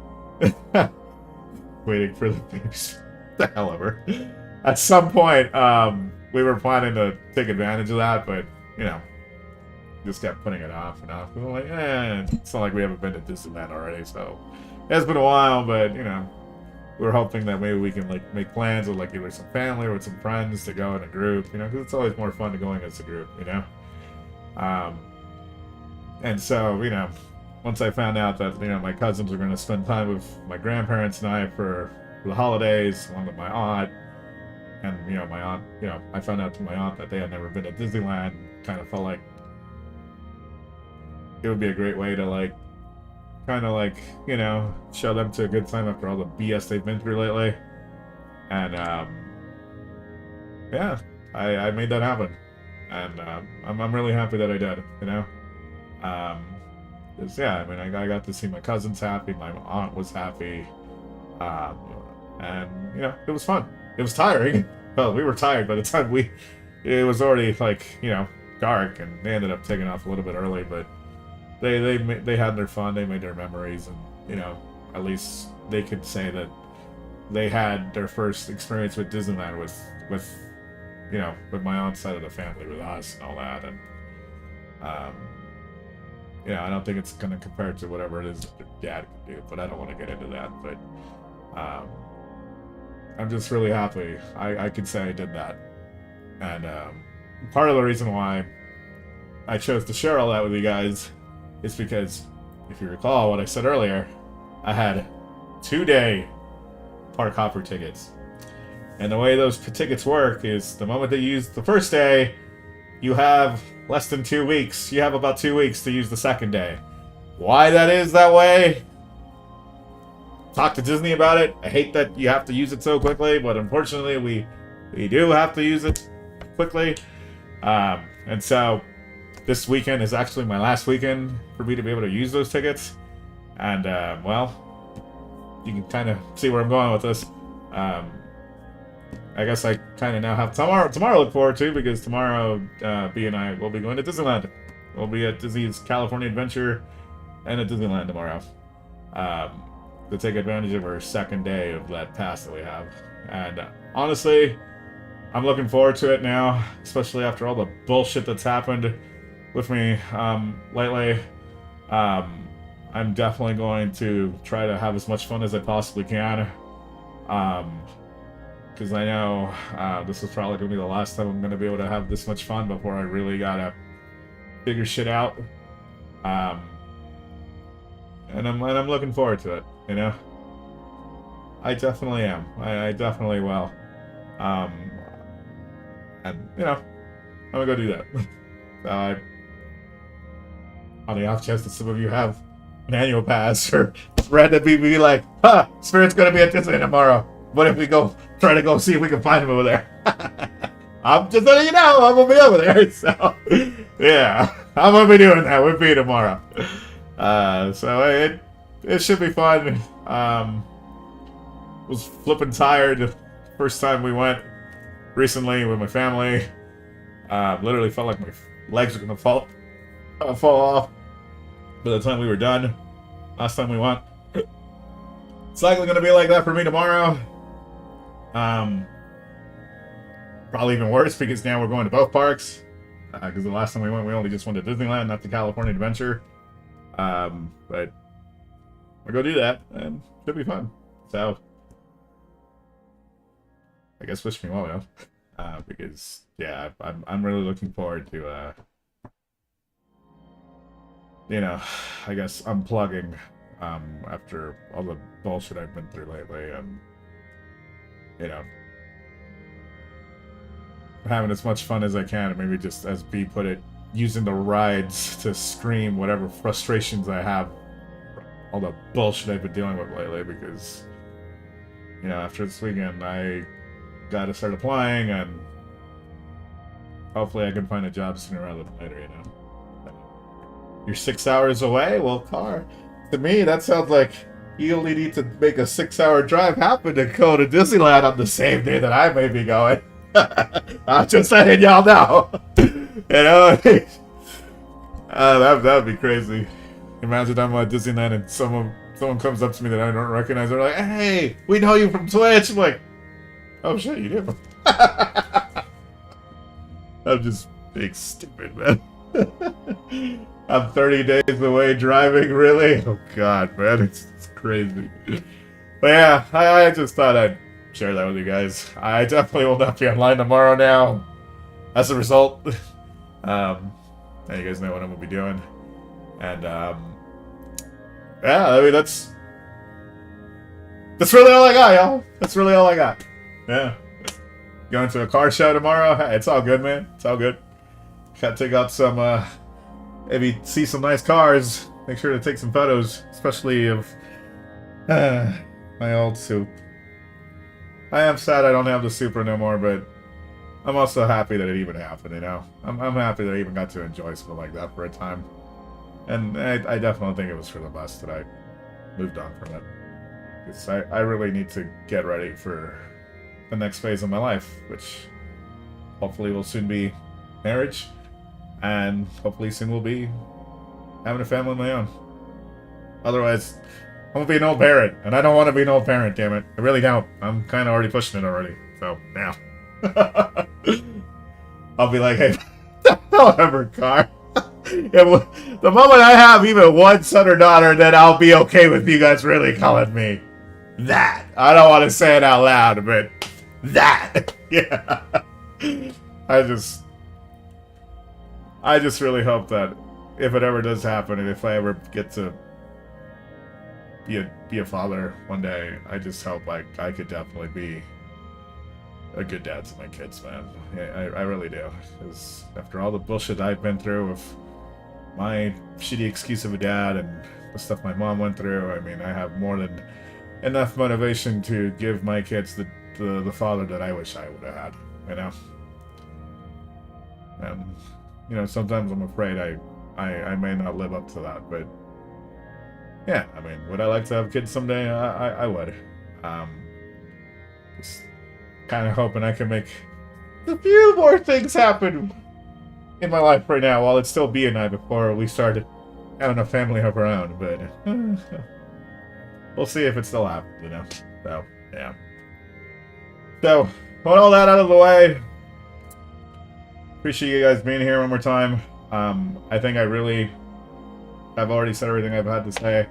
waiting for the babies, the hell ever. At some point, we were planning to take advantage of that, but, you know, just kept putting it off and off. We were like, it's not like we haven't been to Disneyland already, so it's been a while, but, you know, we were hoping that maybe we can, like, make plans with, like, either some family or with some friends to go in a group, you know, because it's always more fun to going as a group, you know? And so, you know, once I found out that, you know, my cousins were going to spend time with my grandparents and I for the holidays, along with my aunt, and, you know, my aunt, you know, I found out from my aunt that they had never been to Disneyland, kind of felt like it would be a great way to, like, kind of, like, you know, show them to a good time after all the BS they've been through lately. And, yeah, I made that happen. And, I'm really happy that I did, you know? 'Cause, yeah, I mean, I got to see my cousins happy, my aunt was happy, and, you know, it was fun. It was tiring. Well, we were tired by the time it was already, like, you know, dark, and they ended up taking off a little bit early, but they had their fun, they made their memories, and, you know, at least they could say that they had their first experience with Disneyland with you know, with my aunt's side of the family, with us and all that, and, yeah, I don't think it's going to compare to whatever it is that their dad can do, but I don't want to get into that, but, I'm just really happy I could say I did that. And part of the reason why I chose to share all that with you guys is because, if you recall what I said earlier, I had 2-day park hopper tickets. And the way those tickets work is the moment that you use the first day, you have less than 2 weeks. You have about 2 weeks to use the second day. Why that is that way? Talk to Disney about it. I hate that you have to use it so quickly, but unfortunately we do have to use it quickly. And so this weekend is actually my last weekend for me to be able to use those tickets. And, well, you can kind of see where I'm going with this. I guess I kind of now have tomorrow to look forward to, because tomorrow B and I will be going to Disneyland. We'll be at Disney's California Adventure and at Disneyland tomorrow. To take advantage of our second day of that pass that we have. And honestly, I'm looking forward to it now, especially after all the bullshit that's happened with me lately. I'm definitely going to try to have as much fun as I possibly can. Because I know this is probably going to be the last time I'm going to be able to have this much fun before I really gotta figure shit out. And I'm looking forward to it, you know? I definitely am. I definitely will. And, you know, I'm gonna go do that. On the off chance that some of you have an annual pass, or randomly be like, Spirit's gonna be at Disney tomorrow. What if we go try to go see if we can find him over there? I'm just letting you know, I'm gonna be over there. So, yeah, I'm gonna be doing that with me tomorrow. So it should be fun. Was flipping tired the first time we went recently with my family. Literally felt like my legs were gonna fall off by the time we were done last time we went. It's likely gonna be like that for me tomorrow. Probably even worse, because now we're going to both parks. Because the last time we went, we only just went to Disneyland, not the California Adventure. But we'll go do that, and it should be fun. So, I guess wish me well, you know. because yeah, I'm really looking forward to you know, I guess unplugging after all the bullshit I've been through lately, and you know, having as much fun as I can, and maybe just as B put it, using the rides to scream whatever frustrations I have, all the bullshit I've been dealing with lately, because you know, after this weekend I gotta start applying, and hopefully I can find a job sooner rather than later, you know. You're 6 hours away? Well, car. To me, that sounds like you only need to make a 6-hour drive happen to go to Disneyland on the same day that I may be going. I'm just letting y'all know. You know? That would be crazy. Imagine I'm at Disneyland and someone comes up to me that I don't recognize. They're like, hey, we know you from Twitch. I'm like, oh shit, you do. I'm just being stupid, man. I'm 30 days away driving, really? Oh god, man, it's crazy. But yeah, I just thought I'd share that with you guys. I definitely will not be online tomorrow now. As a result, now you guys know what I'm gonna be doing. And yeah, I mean that's really all I got, y'all. That's really all I got. Yeah. Going to a car show tomorrow. Hey, it's all good, man. It's all good. Gotta take out some maybe see some nice cars. Make sure to take some photos, especially of my old Soup. I am sad I don't have the Supra no more, but I'm also happy that it even happened, you know? I'm happy that I even got to enjoy something like that for a time. And I definitely think it was for the best that I moved on from it. Because I really need to get ready for the next phase of my life, which hopefully will soon be marriage. And hopefully soon will be having a family of my own. Otherwise, I'm gonna be an old parent, and I don't want to be an old parent, damn it. I really don't. I'm kind of already pushing it already. So, now. I'll be like, hey, I'll have her car. The moment I have even one son or daughter, then I'll be okay with you guys really calling me that. I don't want to say it out loud, but that. Yeah. I just really hope that if it ever does happen, and if I ever get to be a father one day, I just hope I could definitely be a good dad to my kids, man. I really do. Because after all the bullshit I've been through with my shitty excuse of a dad and the stuff my mom went through, I mean, I have more than enough motivation to give my kids the father that I wish I would have had, you know? And you know, sometimes I'm afraid I may not live up to that, but yeah, I mean, would I like to have kids someday? I would. Just kind of hoping I can make a few more things happen in my life right now while it's still B and I before we started having a family of our own, but we'll see if it still happens, you know? So, yeah. So, with all that out of the way, appreciate you guys being here one more time. I think I've already said everything I've had to say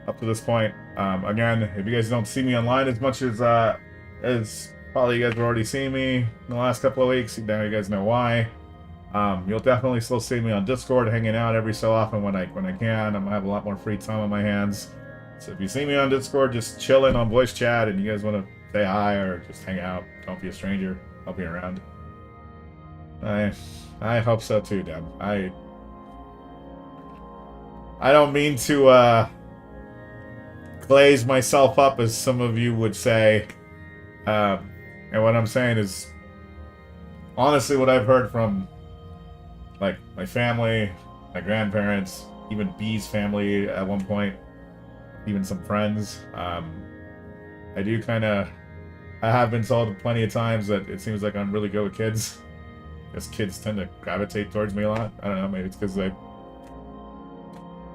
up to this point. Again, if you guys don't see me online as much as probably you guys have already seen me in the last couple of weeks, now you guys know why. You'll definitely still see me on Discord, hanging out every so often when I can. I'm gonna have a lot more free time on my hands. So if you see me on Discord, just chilling on voice chat, and you guys want to say hi or just hang out, don't be a stranger. I'll be around. I hope so too, Deb. I don't mean to glaze myself up, as some of you would say. And what I'm saying is, honestly, what I've heard from like my family, my grandparents, even B's family at one point, even some friends, I have been told plenty of times that it seems like I'm really good with kids. Because kids tend to gravitate towards me a lot. I don't know, maybe it's because I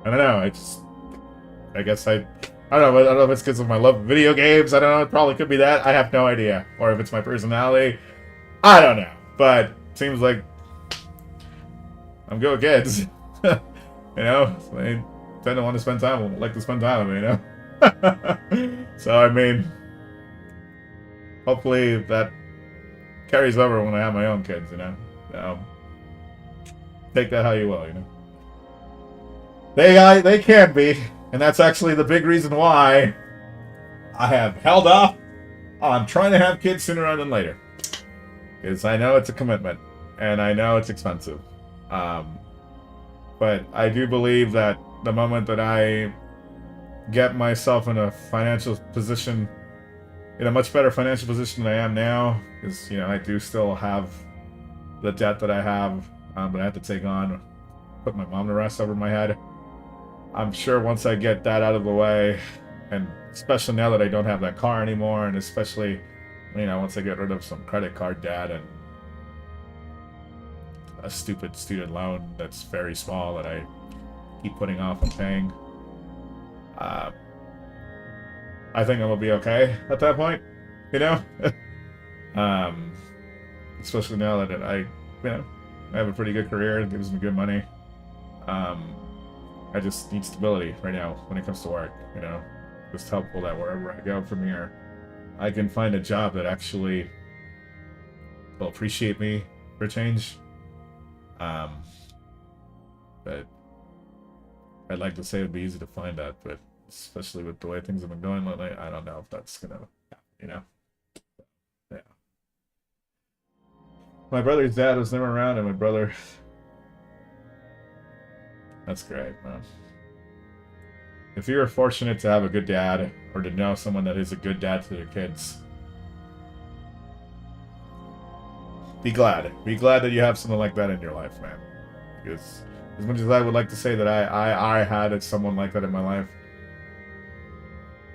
don't know, I don't know if it's because of my love of video games. I don't know, it probably could be that. I have no idea. Or if it's my personality. I don't know. But it seems like I'm good with kids. You know? They tend to want to spend time with me, like to spend time with me, you know? So, I mean, hopefully that carries over when I have my own kids, you know. So take that how you will, you know. They can be, and that's actually the big reason why I have held off on trying to have kids sooner rather than later. Because I know it's a commitment, and I know it's expensive. But I do believe that the moment that I get myself in a financial position, in a much better financial position than I am now, because, you know, I do still have the debt that I have, but I have to take on, put my mom to rest over my head. I'm sure once I get that out of the way, and especially now that I don't have that car anymore, and especially, you know, once I get rid of some credit card debt and a stupid student loan that's very small that I keep putting off and paying, I think I'm gonna be okay at that point, you know. Especially now that I have a pretty good career, it gives me good money. I just need stability right now when it comes to work, you know. Just helpful that wherever I go from here, I can find a job that actually will appreciate me for change. But I'd like to say it'd be easy to find that, but especially with the way things have been going lately, I don't know if that's gonna happen, you know. Yeah. My brother's dad was never around, and my brother. That's great, man. If you were fortunate to have a good dad, or to know someone that is a good dad to their kids, be glad. Be glad that you have something like that in your life, man. Because as much as I would like to say that I had someone like that in my life,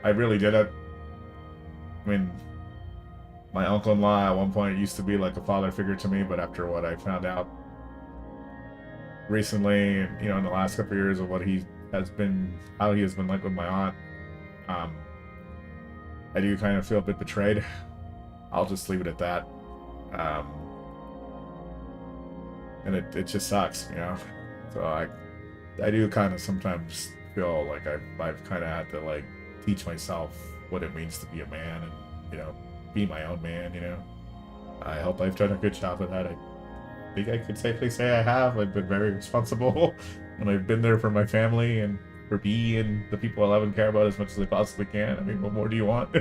I really did it. I mean, my uncle-in-law at one point used to be like a father figure to me, but after what I found out recently, you know, in the last couple of years of what he has been, how he has been like with my aunt, I do kind of feel a bit betrayed. I'll just leave it at that. And it just sucks, you know. So I do kind of sometimes feel like I've kind of had to like teach myself what it means to be a man and, you know, be my own man, you know. I hope I've done a good job of that. I think I could safely say I have. I've been very responsible, and I've been there for my family and for me and the people I love and care about as much as I possibly can. I mean, what more do you want?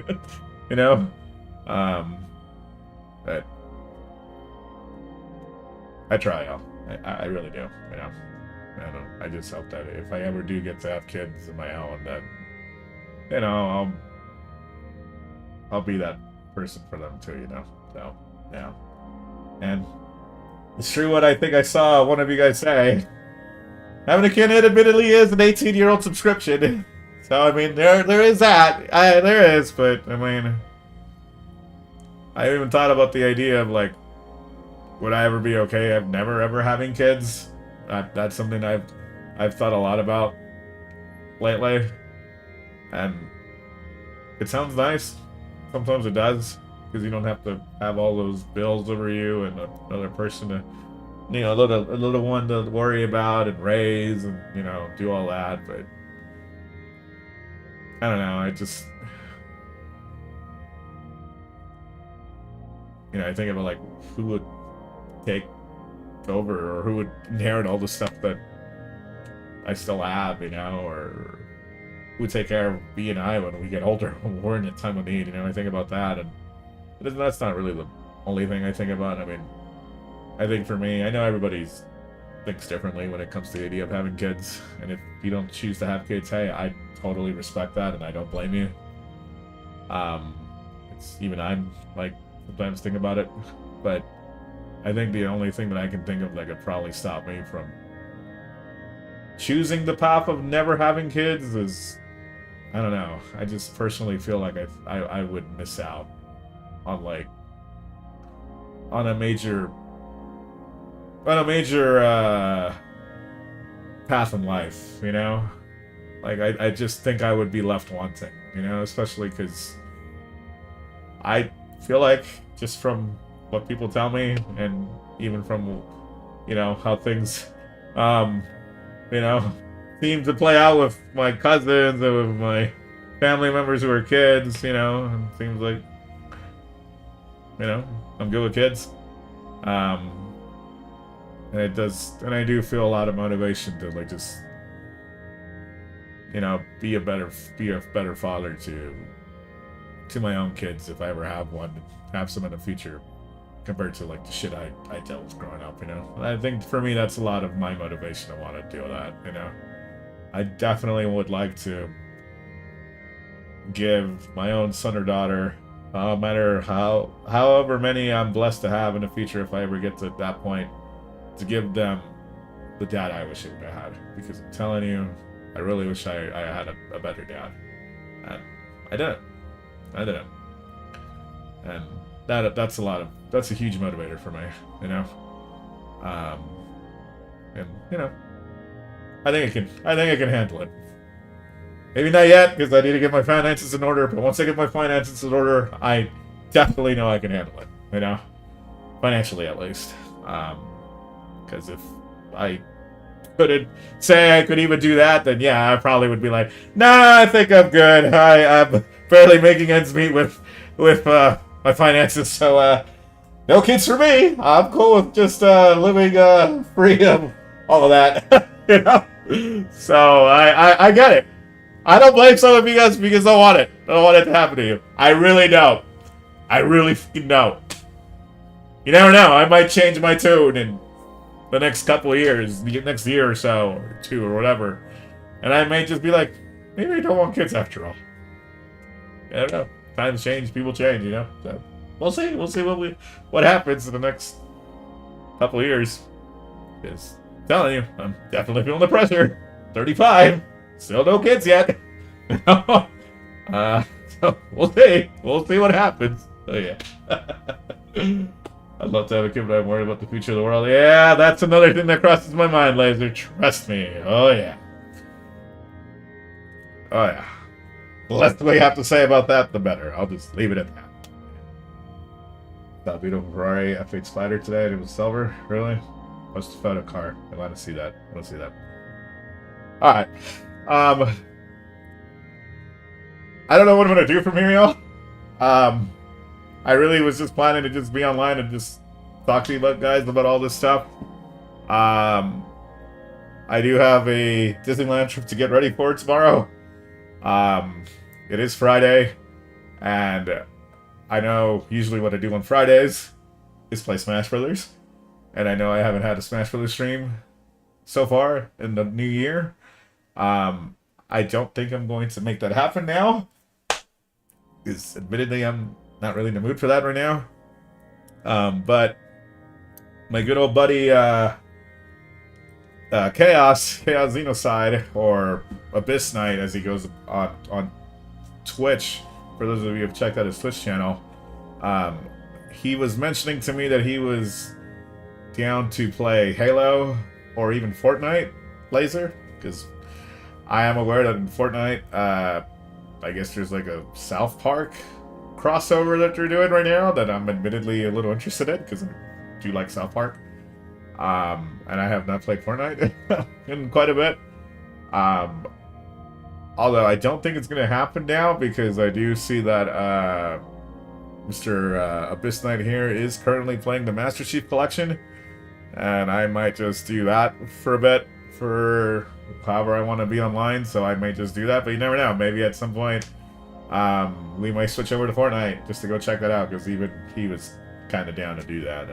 You know? But I try, y'all. I really do, you know? I just hope that if I ever do get to have kids of my own, that, you know, I'll be that person for them too, you know? So, yeah. And it's true what I think I saw one of you guys say. Having a kid, admittedly, is an 18-year-old subscription. So, I mean, there is that. There is, but, I mean, I even thought about the idea of, like, would I ever be okay of never, ever having kids? That's something I've thought a lot about lately. And it sounds nice. Sometimes it does. Because you don't have to have all those bills over you and another person to, you know, a little one to worry about and raise and, you know, do all that. But I don't know. I just, you know, I think about like who would take over or who would inherit all the stuff that I still have, you know, or who would take care of B and I when we get older, when we're in a time of need. You know, I think about that, and that's not really the only thing I think about. I mean, I think for me, I know everybody thinks differently when it comes to the idea of having kids, and if you don't choose to have kids, hey, I totally respect that, and I don't blame you. It's even I'm like sometimes think about it, but I think the only thing that I can think of that could probably stop me from choosing the path of never having kids is, I don't know. I just personally feel like I would miss out on like on a major path in life, you know? Like I just think I would be left wanting, you know, especially because I feel like just from what people tell me, and even from, you know, how things, you know, seem to play out with my cousins and with my family members who are kids, you know, and seems like, you know, I'm good with kids. And I do feel a lot of motivation to like just, be a better father to my own kids if I ever have one, have some in the future, compared to like the shit I dealt with growing up. I think for me that's a lot of my motivation. I want to do that. I definitely would like to give my own son or daughter, no matter however many I'm blessed to have in the future, if I ever get to that point, to give them the dad I wish I would have had. Because I'm telling you, I really wish I had a better dad. And I didn't. And that's a huge motivator for me, and I think I can handle it. Maybe not yet, because I need to get my finances in order, but once I get my finances in order, I definitely know I can handle it, financially at least. Because if I couldn't say I could even do that, then yeah, I probably would be like, nah, I think I'm good. I'm barely making ends meet with my finances, so no kids for me. I'm cool with just living free of all of that, So I get it. I don't blame some of you guys because I want it. I don't want it to happen to you. I really don't. I really fucking don't. You never know. I might change my tune in the next couple of years, the next year or so, or two, or whatever. And I may just be like, maybe I don't want kids after all. I don't know. Times change, people change, So we'll see. We'll see what happens in the next couple of years. Because I'm telling you, I'm definitely feeling the pressure. 35. Still no kids yet. So we'll see. We'll see what happens. Oh yeah. I'd love to have a kid, but I'm worried about the future of the world. Yeah, that's another thing that crosses my mind, Laser. Trust me. Oh yeah. Oh yeah. The less we have to say about that, the better. I'll just leave it at that. That beautiful Ferrari F8 Spider today, and it was silver. Really? Must have found a car. I want to see that. All right. I don't know what I'm gonna do from here, y'all. I really was just planning to just be online and just talk to you guys about all this stuff. I do have a Disneyland trip to get ready for tomorrow. It is Friday, and I know usually what I do on Fridays is play Smash Brothers, and I know I haven't had a Smash Brothers stream so far in the new year. I don't think I'm going to make that happen now, because admittedly I'm not really in the mood for that right now. But my good old buddy Chaos Xenocide, or Abyss Knight as he goes on Twitch, for those of you who have checked out his Twitch channel, he was mentioning to me that he was down to play Halo or even Fortnite, Laser, because I am aware that in Fortnite, I guess there's like a South Park crossover that they're doing right now that I'm admittedly a little interested in, because I do like South Park. And I have not played Fortnite in quite a bit. Although I don't think it's going to happen now, because I do see that Mr. Abyss Knight here is currently playing the Master Chief Collection, and I might just do that for a bit, for however I want to be online, so I might just do that, but you never know. Maybe at some point we might switch over to Fortnite just to go check that out, because even he was kind of down to do that.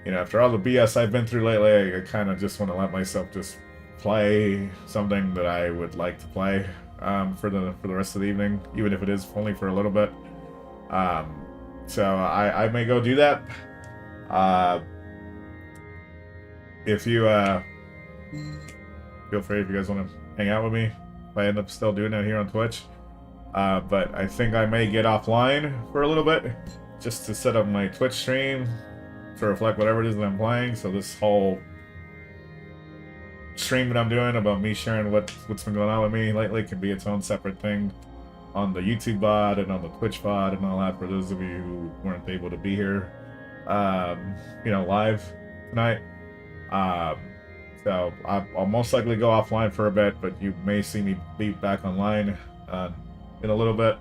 And after all the BS I've been through lately, I kind of just want to let myself just play something that I would like to play for the rest of the evening, even if it is only for a little bit. So I may go do that. If you feel free if you guys want to hang out with me, if I end up still doing that here on Twitch. But I think I may get offline for a little bit, just to set up my Twitch stream to reflect whatever it is that I'm playing. So this whole stream that I'm doing about me sharing what's been going on with me lately can be its own separate thing on the YouTube VOD and on the Twitch VOD and all that, for those of you who weren't able to be here live tonight. So I'll most likely go offline for a bit, but you may see me be back online in a little bit.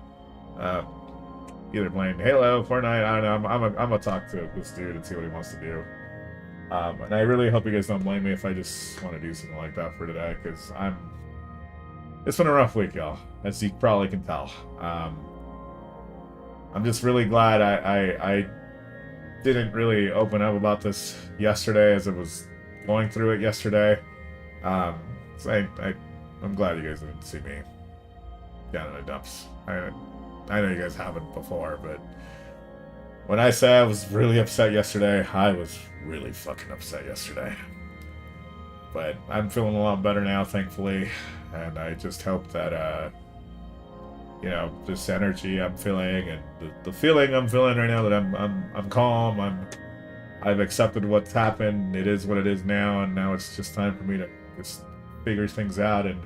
either playing Halo, Fortnite. I don't know. I'm gonna talk to this dude and see what he wants to do. And I really hope you guys don't blame me if I just want to do something like that for today, because it's been a rough week, y'all, as you probably can tell. I'm just really glad I didn't really open up about this yesterday as I was going through it yesterday. So I'm glad you guys didn't see me down in the dumps. I know you guys haven't before, but when I say I was really upset yesterday, I was really fucking upset yesterday. But I'm feeling a lot better now, thankfully, and I just hope that, you know, this energy I'm feeling and the feeling I'm feeling right now, that I'm calm, I've accepted what's happened, it is what it is now, and now it's just time for me to just figure things out and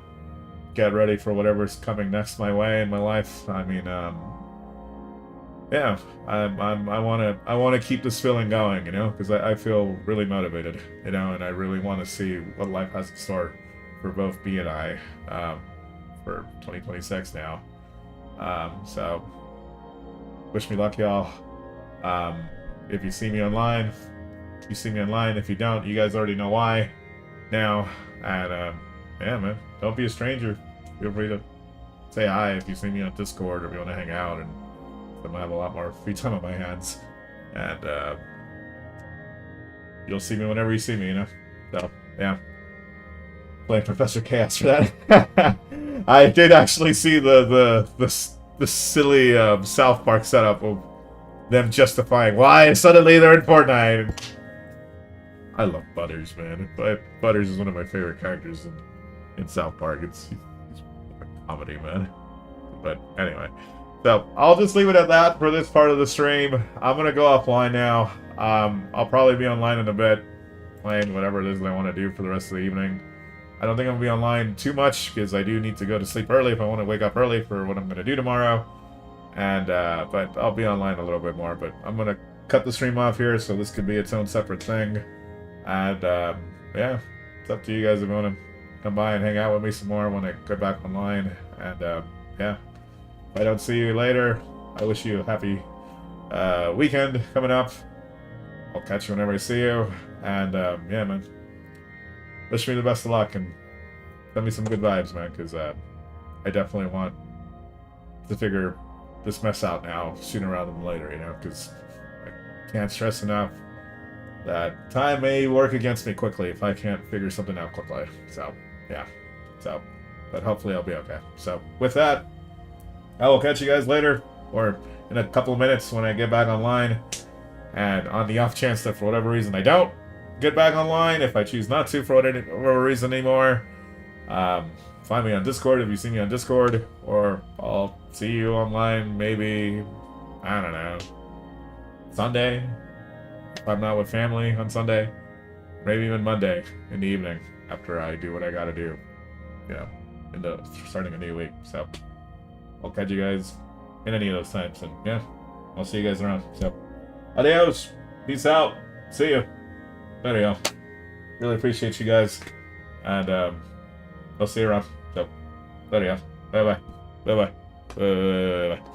get ready for whatever's coming next my way in my life. I mean, yeah, I want to keep this feeling going, you know, because I feel really motivated, you know, and I really want to see what life has in store for both B and I, for 2026 now. So wish me luck, y'all. If you see me online, you see me online. If you don't, you guys already know why now. And yeah, man, don't be a stranger. Feel free to say hi if you see me on Discord, or if you want to hang out, and I'm gonna have a lot more free time on my hands. And you'll see me whenever you see me, you know. So yeah, blame Professor Chaos for that. I did actually see the silly South Park setup of them justifying why suddenly they're in Fortnite. I love Butters, man. Butters is one of my favorite characters in South Park. He's a comedy, man. But anyway, so I'll just leave it at that for this part of the stream. I'm gonna go offline now. I'll probably be online in a bit, playing whatever it is that I want to do for the rest of the evening. I don't think I'm gonna be online too much, because I do need to go to sleep early if I want to wake up early for what I'm gonna do tomorrow. And but I'll be online a little bit more. But I'm gonna cut the stream off here, so this could be its own separate thing. And yeah, it's up to you guys if you want to come by and hang out with me some more when I get back online. And yeah, if I don't see you later, I wish you a happy weekend coming up. I'll catch you whenever I see you. And yeah, man, wish me the best of luck and send me some good vibes, man, because I definitely want to figure this mess out now sooner rather than later, you know, because I can't stress enough that time may work against me quickly if I can't figure something out quickly. So yeah, but hopefully I'll be okay. So with that, I will catch you guys later, or in a couple of minutes when I get back online. And on the off chance that for whatever reason I don't get back online, if I choose not to for whatever reason anymore, find me on Discord if you see me on Discord, or I'll see you online maybe, I don't know, Sunday, if I'm not with family on Sunday, maybe even Monday in the evening after I do what I gotta do, you know, starting a new week. So I'll catch you guys in any of those times, and yeah, I'll see you guys around. So adios, peace out, see you. There you go. Really appreciate you guys, and I'll see you around. So there you go. Bye bye. Bye bye. Bye bye.